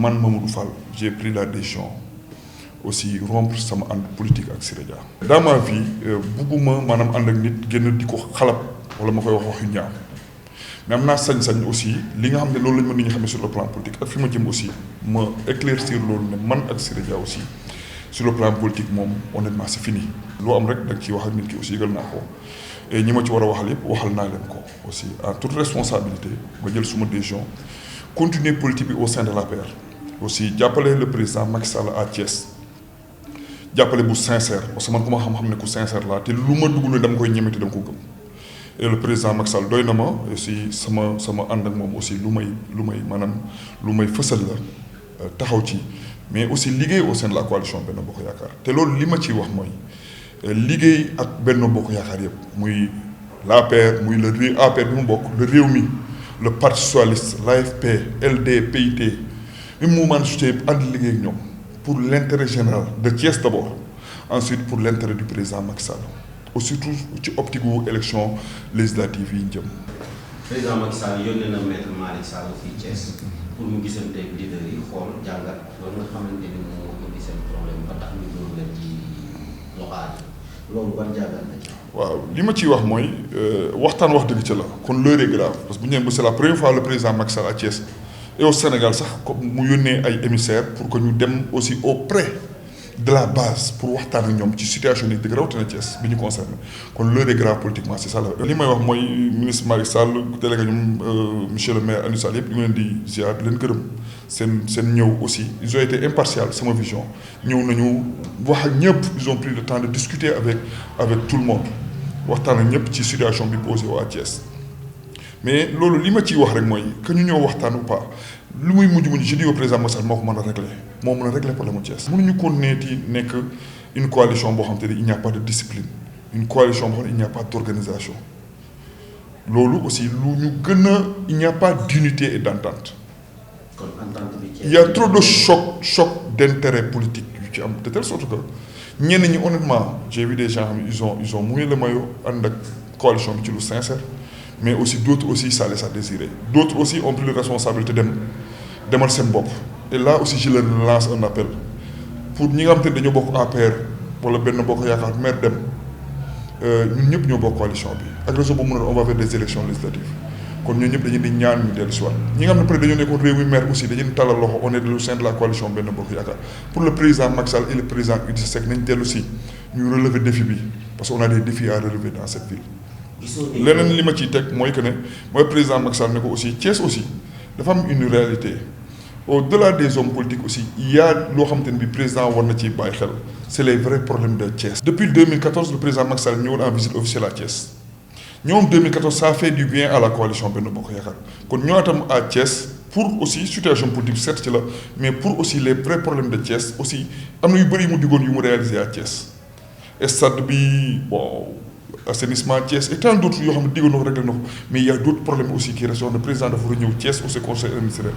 man Mamadou Fall j'ai pris la décision aussi rompre sama ànd politique ak Siré Dia. Dans ma vie bugguma maanaam ànd ak nit génn di ko xalab wala ma koy wax yu ñaaw mais am naa sañ-sañ aussi li nga xam ne loolu lañ mën nit ñi xamee sur le plan politique ak fi ma jëm aussi ma éclaircir loolu ne man ak Siré Dia aussi sur le plan politique moom honnêtement c'est fini. loo am rek da nga ciy wax ak nit ki aussi yëgal naa ko et ñi ma ci war a waxal yëpp waxal naa leen ko aussi en toute responsabilité ma jël suma décision continuer politique bi au sein de l'APR aussi jàppale le président Macky Sall à Thiès jàppale bu sincère parce que man ku ma xam-xam ne ku sincère laa te lu ma dugg ne dama koy ñemeti dama ko gëm et le président Macky Sall doy na ma aussi sama ànd ak moom aussi lu may maanaam lu may fësal la taxaw ci mais aussi liggéey au sein de la coalition Benno Bokk Yaakaar te loolu li ma ciy wax mooy liggéey ak Benno Bokk Yaakaar yëpp muy l'APR muy le APR bi mu bokk le Rewmi le parti socialiste l'AFP LD PIT même mouvement de soutien yëpp ànd liggéey ak ñoom pour l'intérêt général de Thiès d'abord ensuite pour l'intérêt du président Macky Sall surtout ci optique wu élection législative yi ñu jëm. président Macky Sall yónnee na maître Malick Sall fii Thiès pour mu gisante ak leader yi xool jàngat loolu nga xamante ni moo indi seen problème ba tax ñu doon leen ci loxaat loolu ban jàngat la ci. waaw li ma ciy wax mooy waxtaan wax dëgg ca la kon l'heure est grave parce que bu ñu nee ba c'est la première fois le président Macky Sall à Thiès et au Sénégal sax comme mu yónnee ay émissaires pour que ñu dem aussi auprès de la base pour waxtaan ak ñoom ci situation yi dëgg rawatina Thiès bi ñu concerné kon l'heure est grave politiquement c'est ça la. li may wax mooy ministre Malick Sall délégué ñoom monsieur le maire Aliou Sall yëpp ñu ngi leen di ziar di leen gërëm seen ñëw aussi ils ont été impartial sama vision ñëw nañu wax ak ñëpp ils ont pris le temps de discuter avec tout le monde waxtaan ak ñëpp ci situation bi posé waa Thiès mais loolu li ma ciy wax rek mooy que ñu ñëw waxtaan ou pas. lu muy mujj je dis au président Macky Sall moo ko mën a régler moo mën a régler problème mu Thiès. mënuñu continuer di nekk une coalition boo xam te ne il n'y a pas de discipline une coalition boo xam ne il n'y a pas d'organisation loolu aussi lu ñu gën a il n'y a pas d'unité et d'entente. kon entente bi il y a trop de choc d'intérêt politique yu ci am de telle sorte que ñenn ñi honnêtement j'ai vu des gens ils ont mouillé le maillot ànd ak coalition bi ci lu sincère. mais aussi d'autres aussi ça laisse à désirer d'autres aussi ont pris la responsabilité demal seen bopp et là aussi je leur lance un appel pour ñi nga xam te ne dañoo bokk APR wala Benno Bokk Yaakaar maire dem ñun ñëpp ñoo bokk coalition bi ak réseau boobu mu ne on va vers des élections législatives kon ñun ñëpp dañu di ñaan ñu dellu si waat ñi nga xam ne peut-être dañoo nekkoon réew mi maire aussi dañu tàllal loxo on est au sein de la coalition Benno Bokk Yaakaar pour le président Macky Sall et le président Idrissa Seck nañ dellu si ñu relever défi bi parce qu'on a des défis à relever dans cette ville. leneen li ma ciy teg mooy que ne mooy président Macky Sall ne ko aussi Thiès aussi dafa am une réalité au-delà des hommes politiques aussi il y a loo xamante ne bi président war na ci bàyyi xel c'est les vrais problèmes de Thiès. depuis 2014 le président Macky Sall ñëwoon en visite officielle à Thiès ñoom 2014 ça fait du bien à la coalition Benno Bokk Yaakaar kon ñoo itam à Thiès pour aussi situation politique certes ci la mais pour aussi les vrais problèmes de Thiès aussi am na yu bëri yu mu diggoon yu mu réalisé à Thiès stade bi bon. assainissement Thiès et tant d'autres yoo xam ne diggoon na ko réglé na ko mais il y a d'autres problèmes aussi qui restent le président dafa war a ñëw Thiès aussi conseil ministériel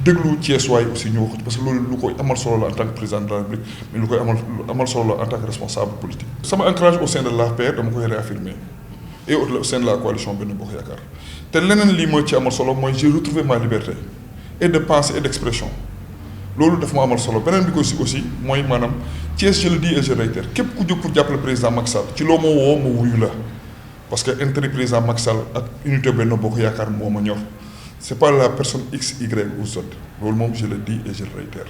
déglu Thiès waaye aussi ñu wax parce que loolu lu koy amal solo la en tant que président de la République mais lu koy amal solo la en tant que responsable politique. sama ancrage au sein de l'APR dama koy réaffirmer et au sein de la coalition Benno Bokk Yaakaar te leneen lii mooy ci amal solo mooy j'ai retrouvé ma liberté et de pensée et d'expression loolu dafa ma amal solo beneen bi ko aussi mooy maanaam Thiès je le dis et je réitère képp ku jóg pour jàppale président Macky Sall ci loo ma woo ma wuyu la parce que intérêt président Macky Sall ak unité Benno Bokk Yaakaar moo ma ñor c'est pas la personne X Y ou Z loolu moom je le dis et je le réitère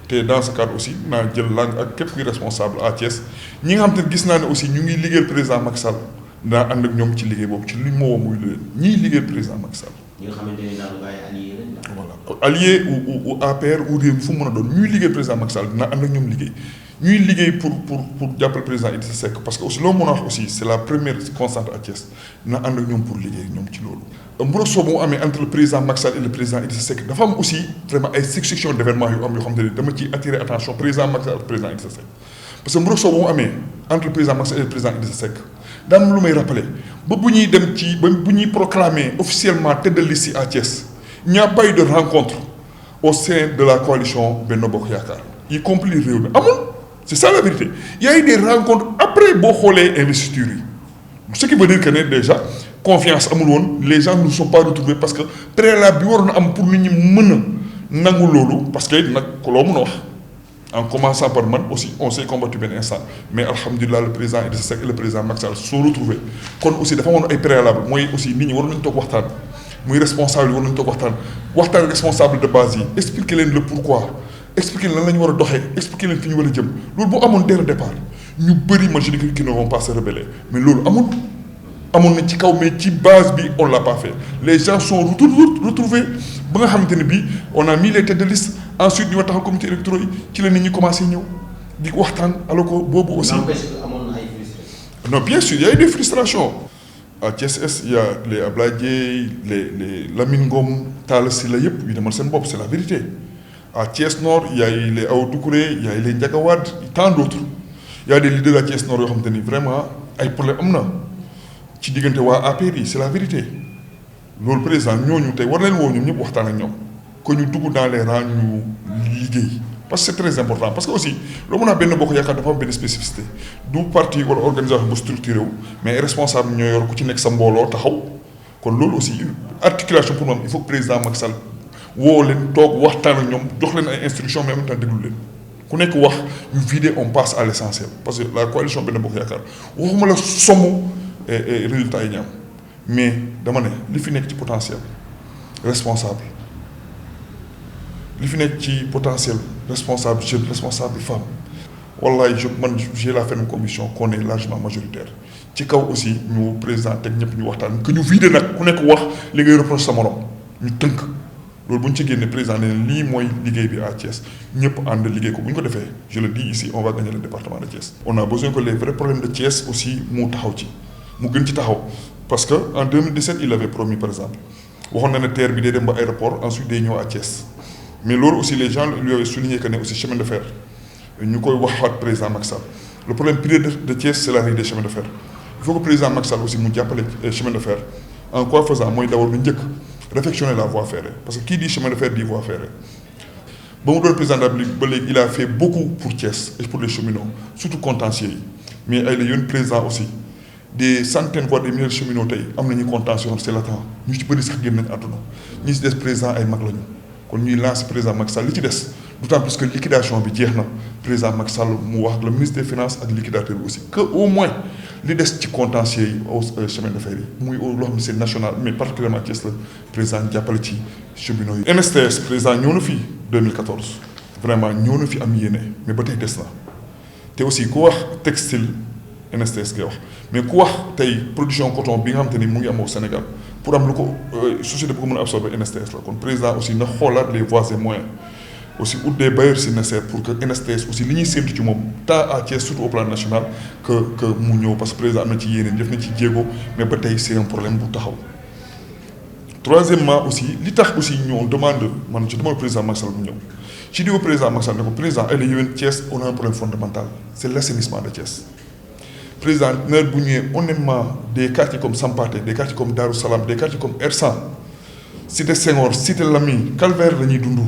te dans ce cadre aussi naa jël langue ak képp kuy responsable à Thiès ñi nga xam te gis naa ne aussi ñu ngi liggéeyal président Macky Sall naa ànd ak ñoom ci liggéey boobu ci li ma woo muy leen ñiy liggéeyal président Macky Sall. ñi nga xamante ne daal ay alliés lañ. voilà alliés ou APR ou réew mi fu mu mën a doon ñuy liggéey président Macky Sall dina ànd ak ñoom liggéey ñuy liggéey pour jàppale président Idrissa Seck parce que aussi loo mën a wax aussi c'est la première constante à Thiès dina ànd ak ñoom pour liggéey ak ñoom ci loolu. mburoog soo bu mu amee entre le président Macky Sall et le président Idrissa Seck dafa am aussi vraiment ay succession d'événements yu am yoo xam ne dama ciy attirer attention président Macky Sall ak président Idrissa Seck parce que mburoog soo bu mu amee entre le président Macky Sall et le président Idrissa Seck daa am lu may rappeler ba bu ñuy dem ci ba bu ñuy proclamer officiellement tête de liste à Thiès il n'y a pas eu de rencontre au sein de la coalition Benno Bokk Yaakaar y compris réew mi amul c'est ça la vérité il y a eu des rencontres après boo xoolee investiture yi ce qui veut dire que ne déjà confiance amul woon les gens ne sont pas retrouvés parce que préalable bi waroon a am pour nit ñi mën a nangu loolu parce que nag loo mun a wax en commençant par man aussi on s'est combattu benn instant mais alhamdulilah le président Idrissa Seck et le président Macky Sall sont retrouvés kon aussi dafa amoon ay préalable mooy aussi nit ñi war nañu toog waxtaan muy responsable yi war nañu toog waxtaan responsable de base yi expliquer leen le pourquoi expliquer leen lan la ñu war a doxee expliquer leen fi ñu war a jëm loolu boo amoon dès le départ ñu bëri man je dis qu'ils ne vont pas se rebeller mais loolu amoon na ci kaw mais ci base bi on l'a pas fait les gens sont retrouvés ba nga xamante ne bii on a mis les têtes de liste ensuite ñu war taxaw comité électoral yi ci la nit ñi commencé ñëw di waxtaan alors que boobu aussi. amoon na ay frustrations. non bien sûr il y a eu des frustrations. à Thiès Est il y a les Ablaye Dieye les Lamine Ngom Talla Sylla yëpp yu demal seen bopp c'est la vérité à Thiès Nord il y a eu les Awa Doucouré il y a eu les Ndiaga Wade tant d'autres il y a des leaders à Thiès Nord yoo xamante ni vraiment ay problème am na ci diggante waa APR yi c'est la vérité loolu président ñooñu tey war leen woo ñoom ñëpp waxtaan ak ñoom que ñu dugg dans les rangs ñu liggéey parce que c'est très important parce que aussi loo mën a benn bokk yaakaar dafa am benn spécificité du parti wala organisation bu structuré wu mais responsable ñoo yor ku ci nekk sa mbooloo taxaw kon loolu aussi articulation pour moom il faut que président Macky Sall woo leen toog waxtaan ak ñoom jox leen ay instructions mais en même temps déglu leen ku nekk wax ñu vider on passe à l'essentiel parce que la coalition benn bokk yaakaar waxuma la somme résultats yi ñu am mais dama ne li fi nekk ci potentiel responsable li fi nekk ci potentiel responsable jeune responsable femme wallahi j'ai la ferme conviction qu'on est largement majoritaire ci kaw aussi ñu président teg ñëpp ñu waxtaan que ñu vider nag ku nekk wax li ngay reproche sa morom ñu tënk loolu bu ñu ci génne président ne lii mooy liggéey bi à Thiès ñëpp ànd liggéey ko bu ñu ko defee je le dis ici on va gagner le département de Thiès. on a besoin que les vrais problèmes de Thiès aussi mu taxaw ci mu gën ci taxaw parce que en 2017 il avait promis par exemple waxoon na ne terre bi day dem ba aéroport ensuite day ñëw à Thiès mais loolu aussi les gens lui avaient souligné que ne aussi chemin de fer ñu koy waxaat président Macky Sall le problème prioritaire de Thiès c'est la ligne des chemins de fer il faut que président Macky Sall aussi mu jàppale chemin de fer en quoi faisant mooy d'abord lu njëkk réfectionner la voie ferrée parce que qui dit chemin de fer dit voie ferrée ba mu doon président de la République ba léegi il a fait beaucoup pour Thiès et pour les cheminots surtout contentieux yi mais ay la yoon président aussi des centaines voire des milliers de cheminots tey am nañu contentieux c'est le temps ñu ci bëri sax génn nañu àdduna ñi ci des président ay mag lañu kon ñuy lancer président Macky Sall li ci des d'autant plus que liquidation bi jeex na président Macky Sall mu wax le ministre des finances ak liquidateur bi aussi que au moins li des ci contentieux yi au chemin de fer yi muy loo xam ne c'est national mais particulièrement Thiès la président jàppale ci cheminots yi. NSTS président ñëw na fi 2014 vraiment ñëw na fi am yéene mais ba tey des na te aussi ku wax textile NSTS ngay wax mais ku wax tey production coton bi nga xam te ni mu ngi am au Sénégal pour am lu ko société bu ko mën a absorber NSTS la kon président aussi na xoolaat les voies et moyens aussi ut des bailleurs si nécessaire pour que NSTS aussi li ñuy séntu ci moom tant à Thiès surtout au plan national que mu ñëw parce que président am na ci yéeneen def na ci jéego mais ba tey c'est un problème bu taxaw. Troisièmement aussi li tax aussi ñu demande man je demande président Macky Sall bu ñëw ci di président Macky Sall ne ko président ay la yéwén Thiès on a un problème fondamental c'est l'assainissement de Thiès. président nawet bu ñëwee honnêtement des quartiers comme Sampaté des quartiers comme Darou Salam des quartiers comme Hersent Cité Senghor Cité Lamy calvaire la ñuy dund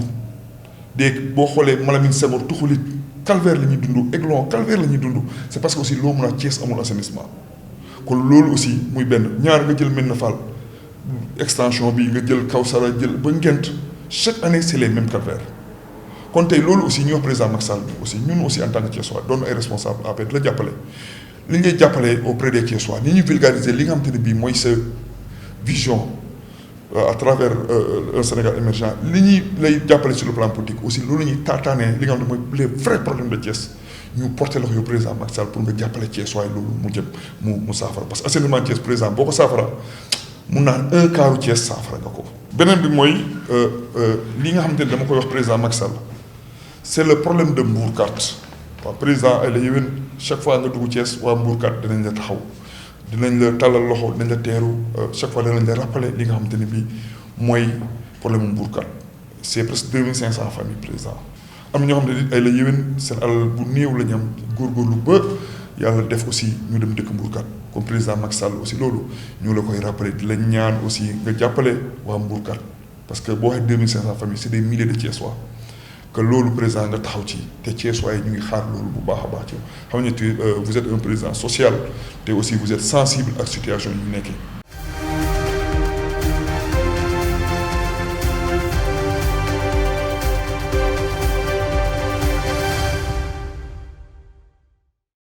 boo xoolee Malamine Senghor Tuxulit calvaire la ñuy dund Aiglon calvaire la ñuy dund c'est parce que aussi loo mën a Thiès amul assainissement kon loolu aussi muy benn ñaar nga jël Médina Fall extension bi nga jël Kawsara jël ba Ngent chaque année c'est les mêmes calvaires kon tey loolu aussi ñu wax président Macky Sall aussi ñun aussi en tant que Thiessois doon ay responsable après la jàppale li ngay jàppale auprès des Thiessois ni ñu vulgariser li nga xam te ne bii mooy sa vision à travers un Sénégal émergent li ñuy lay jàppale sur le plan politique aussi loolu ñuy taataanee li nga xam ne mooy les vrais problèmes de Thiès ñu porté loxo yow président Macky Sall pour nga jàppale Thiessois loolu mu jëm mu saafara parce que assainissement Thiès président boo ko saafara mun naa un quart Thiès saafara nga ko. beneen bi mooy li nga xamante ne dama koy wax président Macky Sall c'est le problème de Mbourkat waaw président ay la yéwén chaque fois nga dugg Thiès waa Mbourkat dinañ la taxaw dinañ la tàllal loxo dinañ la teeru chaque fois dinañ la rappeler li nga xamante ne bii mooy problème mu Mbourkat c'est presque 2500 familles président am ñoo xam ne ay la yéwén seen alal bu néew la ñu am góorgóorlu ba yàlla def aussi ñu dem dëkk Mbourkat comme président Macky Sall aussi loolu ñu la koy rappeler di la ñaan aussi nga jàppale waa Mbourkat parce que boo waxee 2500 familles c'est des milliers de Thiessois que loolu président nga taxaw ci te Thiessois yi ñu ngi xaar loolu bu baax a baax ci xam nga vous êtes un président social te aussi vous êtes sensible ak situation yi ñu nekkee